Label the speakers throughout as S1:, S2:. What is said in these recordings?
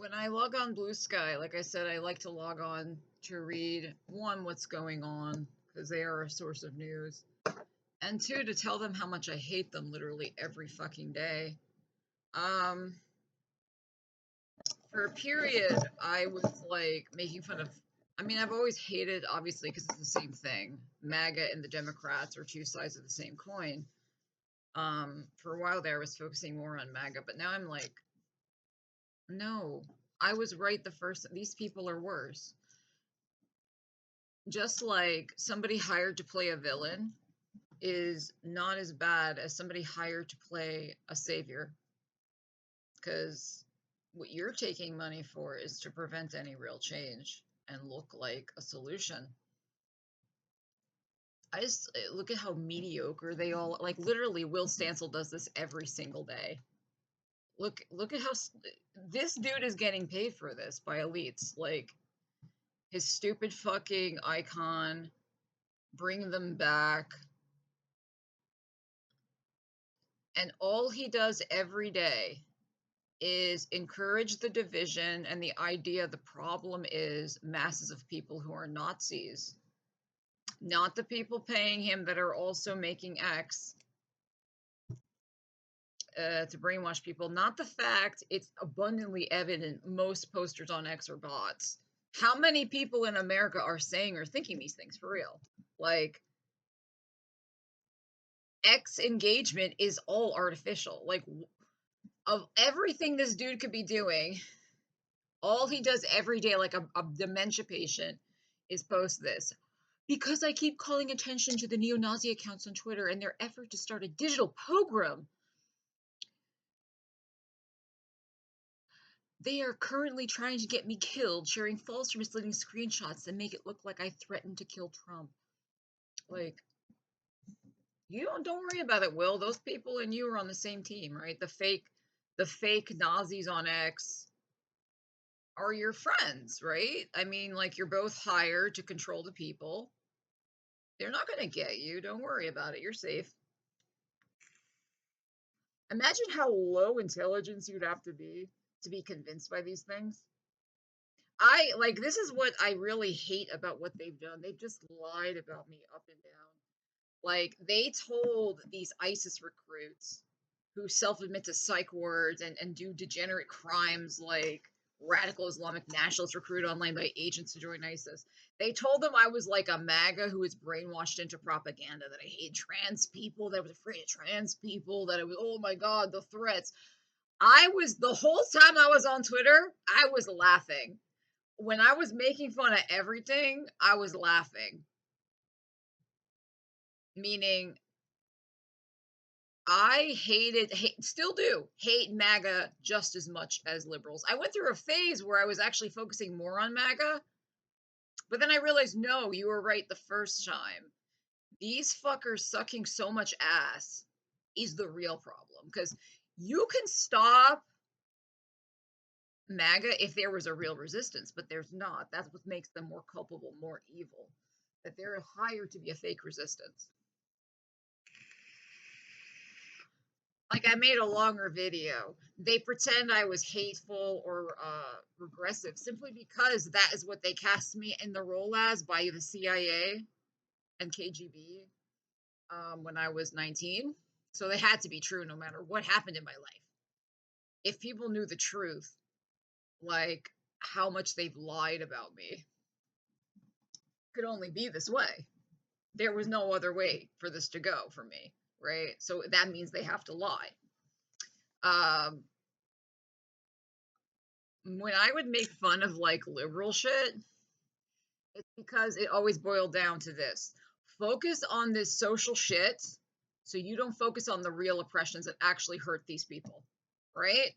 S1: When I log on Blue Sky, like I said, I like to log on to read, one, what's going on, because they are a source of news, and two, to tell them how much I hate them literally every fucking day. Um, for a period, I was like making fun of. I mean, I've always hated, obviously, because it's the same thing. MAGA and the Democrats are two sides of the same coin. For a while there, I was focusing more on MAGA, but now I'm like, no, I was right the first. These people are worse. Just like somebody hired to play a villain is not as bad as somebody hired to play a savior, because what you're taking money for is to prevent any real change and look like a solution. I just look at how mediocre they all, like, literally Will Stancil does this every single day. Look at how this dude is getting paid for this by elites, like his stupid fucking icon, bring them back. And all he does every day is encourage the division and the idea the problem is masses of people who are Nazis, not the people paying him that are also making X to brainwash people, not the fact it's abundantly evident most posters on X are bots. How many people in America are saying or thinking these things for real? Like, X engagement is all artificial. Like, of everything this dude could be doing, all he does every day, like a dementia patient, is post this. Because I keep calling attention to the neo-Nazi accounts on Twitter and their effort to start a digital pogrom. They are currently trying to get me killed, sharing false or misleading screenshots that make it look like I threatened to kill Trump. Like, you don't worry about it, Will. Those people and you are on the same team, right? The fake Nazis on X are your friends, right? I mean, like, you're both hired to control the people. They're not going to get you. Don't worry about it. You're safe. Imagine how low intelligence you'd have to be convinced by these things. I like, this is what I really hate about what they've done. They've just lied about me up and down. Like, they told these ISIS recruits who self-admit to psych wards and do degenerate crimes like radical Islamic nationalist recruited online by agents to join ISIS. They told them I was like a MAGA who was brainwashed into propaganda, that I hate trans people, that I was afraid of trans people, that it was, oh my God, the threats. The whole time I was on Twitter, I was laughing. When I was making fun of everything, I was laughing. Meaning, I still do hate MAGA just as much as liberals. I went through a phase where I was actually focusing more on MAGA, but then I realized, no, you were right the first time. These fuckers sucking so much ass is the real problem, because you can stop MAGA if there was a real resistance, but there's not. That's what makes them more culpable, more evil, that they're hired to be a fake resistance. Like, I made a longer video. They pretend I was hateful or regressive simply because that is what they cast me in the role as by the CIA and KGB when I was 19. So they had to be true no matter what happened in my life. If people knew the truth, like how much they've lied about me, it could only be this way. There was no other way for this to go for me, right? So that means they have to lie. When I would make fun of like liberal shit, it's because it always boiled down to this: focus on this social shit so you don't focus on the real oppressions that actually hurt these people, right?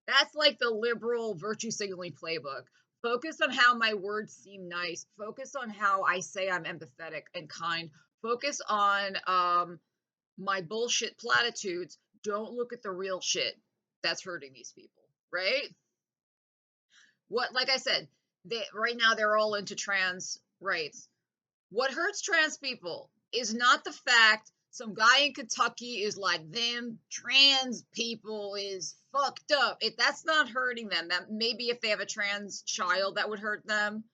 S1: That's like the liberal virtue signaling playbook. Focus on how my words seem nice. Focus on how I say I'm empathetic and kind. Focus on my bullshit platitudes. Don't look at the real shit that's hurting these people, right? What, like I said, right now they're all into trans rights. What hurts trans people is not the fact some guy in Kentucky is like, them trans people is fucked up. If that's not hurting them, that maybe if they have a trans child, that would hurt them.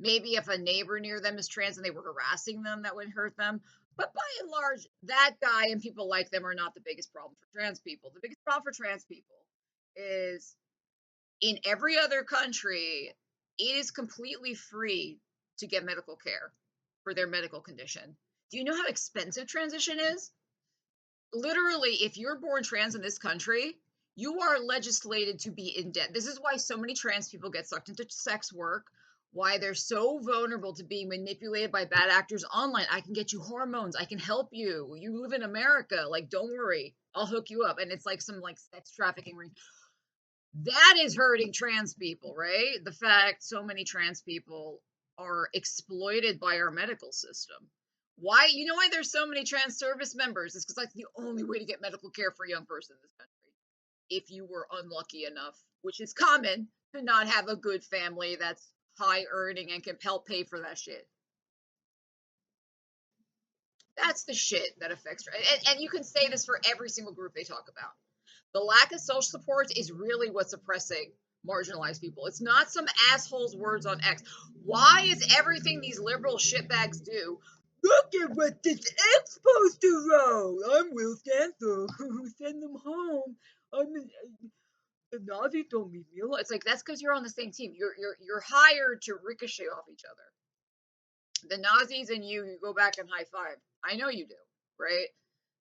S1: Maybe if a neighbor near them is trans and they were harassing them, that would hurt them. But by and large, that guy and people like them are not the biggest problem for trans people. The biggest problem for trans people is in every other country, it is completely free to get medical care for their medical condition. Do you know how expensive transition is? Literally, if you're born trans in this country, you are legislated to be in debt. This is why so many trans people get sucked into sex work, why they're so vulnerable to being manipulated by bad actors online. I can get you hormones, I can help you. You live in America, like don't worry, I'll hook you up. And it's like some like sex trafficking ring. That is hurting trans people, right? The fact so many trans people are exploited by our medical system. Why? You know why there's so many trans service members? It's because that's the only way to get medical care for a young person in this country. If you were unlucky enough, which is common, to not have a good family that's high earning and can help pay for that shit. That's the shit that affects. And you can say this for every single group they talk about. The lack of social support is really what's oppressing marginalized people. It's not some asshole's words on X. Why is everything these liberal shitbags do? Look at what this X poster wrote. I'm Will Stanfield. Send them home. The Nazis don't leave me alone. It's like that's because you're on the same team. You're hired to ricochet off each other. The Nazis and you go back and high five. I know you do, right?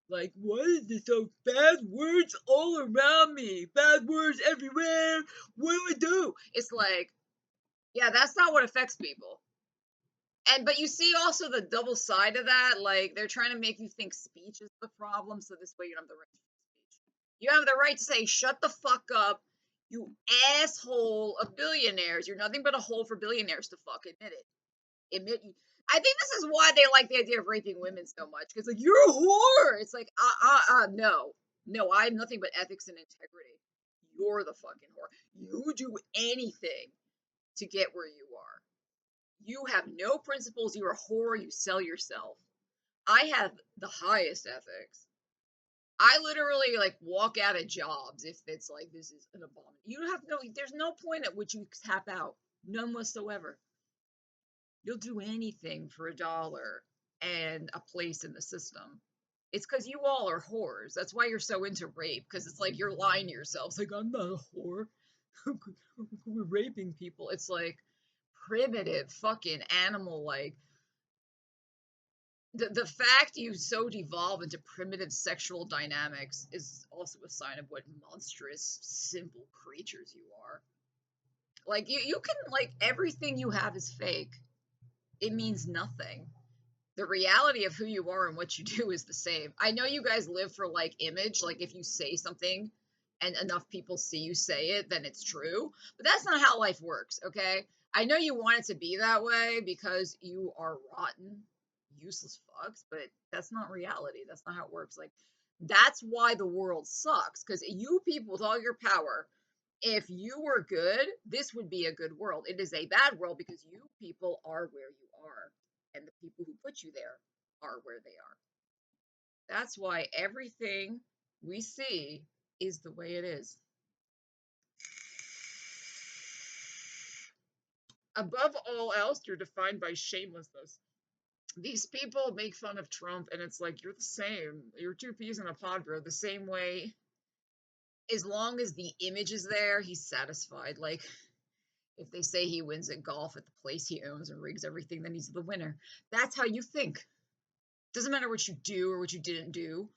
S1: Like, what is this? So bad words all around me, bad words everywhere. What do I do? It's like, yeah, that's not what affects people. And but you see also the double side of that. Like they're trying to make you think speech is the problem, so this way you don't have the right to speech. You have the right to say, "Shut the fuck up, you asshole of billionaires. You're nothing but a hole for billionaires to fuck. Admit it. Admit you." I think this is why they like the idea of raping women so much. Because like you're a whore. It's like no, no. I'm nothing but ethics and integrity. You're the fucking whore. You do anything to get where you are. You have no principles. You're a whore. You sell yourself. I have the highest ethics. I literally like walk out of jobs if it's like this is an abomination. You have no. There's no point at which you tap out. None whatsoever. You'll do anything for $1 and a place in the system. It's because you all are whores. That's why you're so into rape, because it's like you're lying to yourselves. Like, I'm not a whore. We're raping people. It's like primitive, fucking animal like. The fact you so devolve into primitive sexual dynamics is also a sign of what monstrous, simple creatures you are. Like, you can, like, everything you have is fake. It means nothing. The reality of who you are and what you do is the same. I know you guys live for like image, like if you say something and enough people see you say it, then it's true. But that's not how life works, okay? I know you want it to be that way because you are rotten, useless fucks, but that's not reality. That's not how it works. Like, that's why the world sucks, because you people with all your power, if you were good, this would be a good world. It is a bad world because you people are where you are, and the people who put you there are where they are. That's why everything we see is the way it is. Above all else, you're defined by shamelessness. These people make fun of Trump, and it's like you're the same. You're two peas in a pod, bro. The same way. As long as the image is there, he's satisfied. Like, if they say he wins at golf at the place he owns and rigs everything, then he's the winner. That's how you think. Doesn't matter what you do or what you didn't do.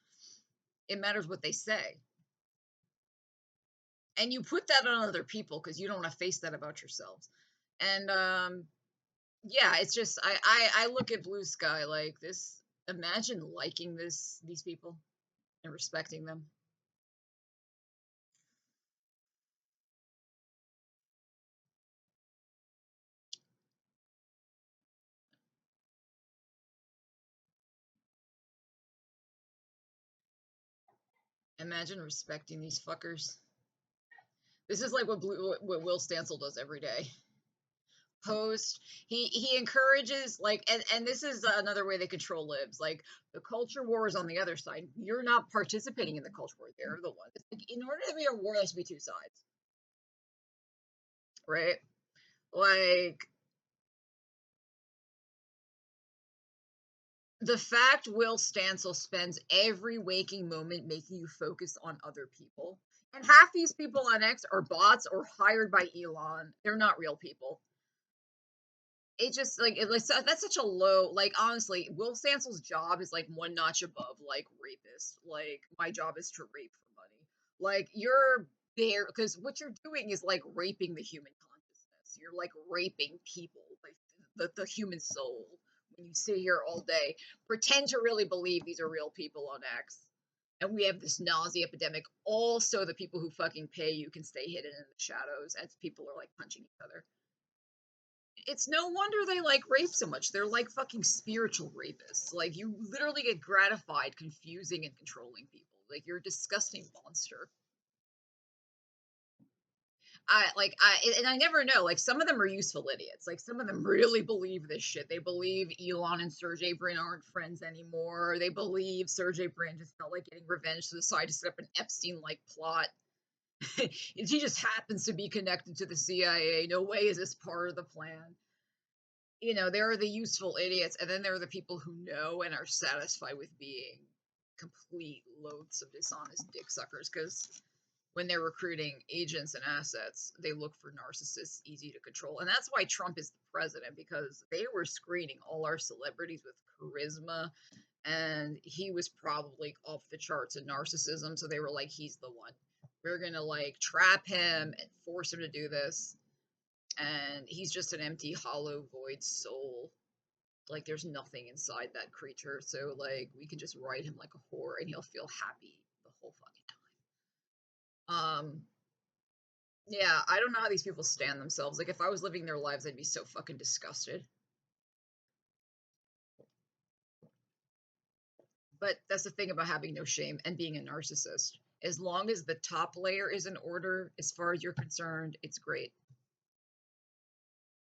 S1: It matters what they say. And you put that on other people because you don't want to face that about yourselves. And yeah, it's just I look at Blue Sky like this. Imagine liking these people and respecting them. Imagine respecting these fuckers. This is like what Will Stancil does every day. post. He encourages like, and this is another way they control libs. Like the culture war is on the other side. You're not participating in the culture war. They're the one. It's like, in order to be a war, there has to be two sides, right? Like the fact Will Stancil spends every waking moment making you focus on other people. And half these people on X are bots or hired by Elon. They're not real people. It just like that's such a low, like, honestly, Will Stancil's job is like one notch above like rapist. Like my job is to rape for money. Like you're there because what you're doing is like raping the human consciousness. You're like raping people, like the human soul. When you sit here all day, pretend to really believe these are real people on X. And we have this nausea epidemic. Also, the people who fucking pay you can stay hidden in the shadows as people are like punching each other. It's no wonder they like rape so much. They're like fucking spiritual rapists. Like you literally get gratified confusing and controlling people. Like you're a disgusting monster. And I never know. Like some of them are useful idiots. Like some of them really believe this shit. They believe Elon and Sergey Brin aren't friends anymore. They believe Sergey Brin just felt like getting revenge, so decided to set up an Epstein-like plot. He just happens to be connected to the CIA. No way is this part of the plan. There are the useful idiots, and then there are the people who know and are satisfied with being complete loathsome, dishonest dick suckers. Because when they're recruiting agents and assets, they look for narcissists easy to control. And that's why Trump is the president, because they were screening all our celebrities with charisma, and he was probably off the charts in narcissism. So they were like, he's the one. We're going to like trap him and force him to do this, and he's just an empty, hollow, void soul. Like there's nothing inside that creature, so like we can just write him like a whore, and he'll feel happy the whole fucking time. Yeah, I don't know how these people stand themselves. Like if I was living their lives, I'd be so fucking disgusted. But that's the thing about having no shame and being a narcissist. As long as the top layer is in order, as far as you're concerned, it's great.